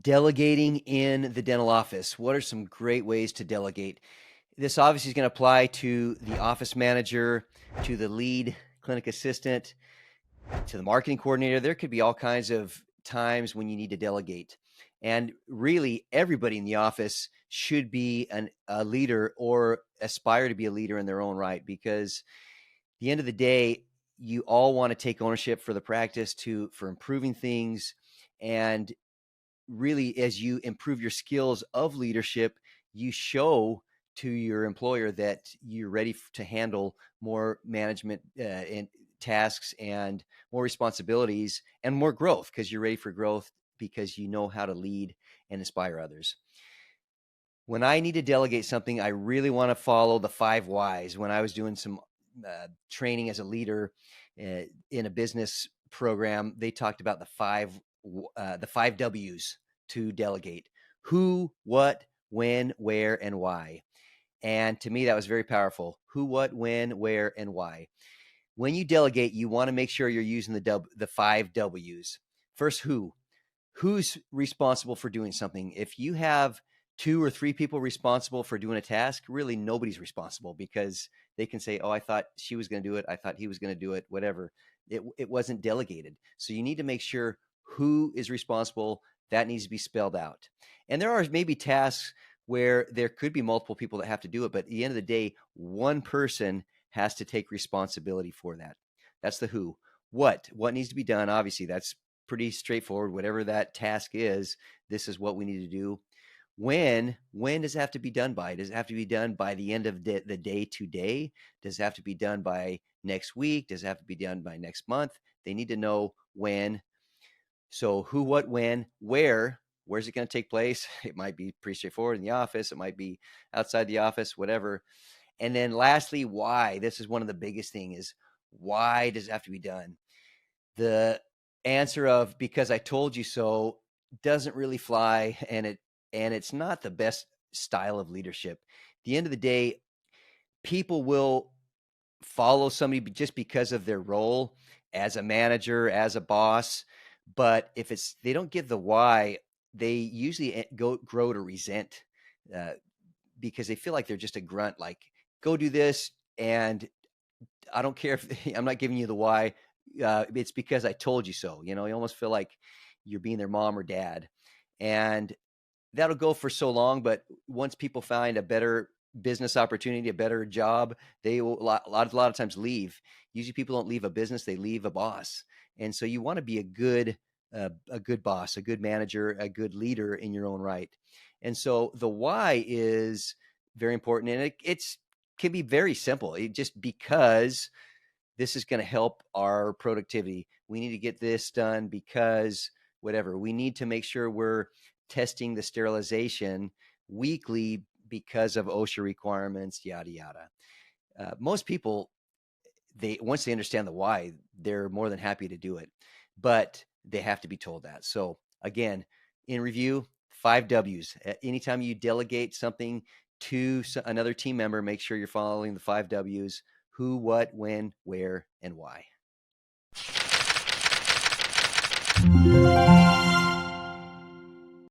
Delegating in the dental office. What are some great ways to delegate? This obviously is going to apply to the office manager, to the lead clinic assistant, to the marketing coordinator. There could be all kinds of times when you need to delegate. And really, everybody in the office should be a leader or aspire to be a leader in their own right, because at the end of the day, you all want to take ownership for the practice for improving things. And really, as you improve your skills of leadership, you show to your employer that you're ready to handle more management and tasks and more responsibilities and more growth, because you're ready for growth because you know how to lead and inspire others. When I need to delegate something, I really want to follow the 5 whys. When I was doing some training as a leader in a business program, they talked about the five W's to delegate: who, what, when, where, and why. And to me, that was very powerful. Who, what, when, where, and why. When you delegate, you want to make sure you're using the 5 W's. First, who. Who's responsible for doing something? If you have 2 or 3 people responsible for doing a task, really nobody's responsible, because they can say, oh, I thought she was going to do it. I thought he was going to do it, whatever. It wasn't delegated. So you need to make sure who is responsible. That needs to be spelled out. And there are maybe tasks where there could be multiple people that have to do it, but at the end of the day, one person has to take responsibility for that. That's the who. What needs to be done? Obviously, that's pretty straightforward. Whatever that task is, this is what we need to do. When does it have to be done by? Does it have to be done by the end of the day today? Does it have to be done by next week? Does it have to be done by next month? They need to know when. So who, what, when, where. Where's it going to take place? It might be pretty straightforward in the office. It might be outside the office, whatever. And then lastly, why. This is one of the biggest things, is why does it have to be done? The answer of because I told you so doesn't really fly, and it's not the best style of leadership. At the end of the day, people will follow somebody just because of their role as a manager, as a boss. But if they don't give the why, they usually grow to resent because they feel like they're just a grunt, like, go do this. And I don't care if I'm not giving you the why. It's because I told you so. You almost feel like you're being their mom or dad. And that'll go for so long. But once people find a better business opportunity, a better job, they will a lot of times leave. Usually people don't leave a business, they leave a boss. And so you want to be a good boss, a good manager, a good leader in your own right. And so the why is very important. And it can be very simple. Just because this is going to help our productivity. We need to get this done because whatever. We need to make sure we're testing the sterilization weekly because of OSHA requirements, yada, yada. Most people, once they understand the why, they're more than happy to do it, but they have to be told that. So again, in review, 5 W's. Anytime you delegate something to another team member, make sure you're following the 5 W's: who, what, when, where, and why.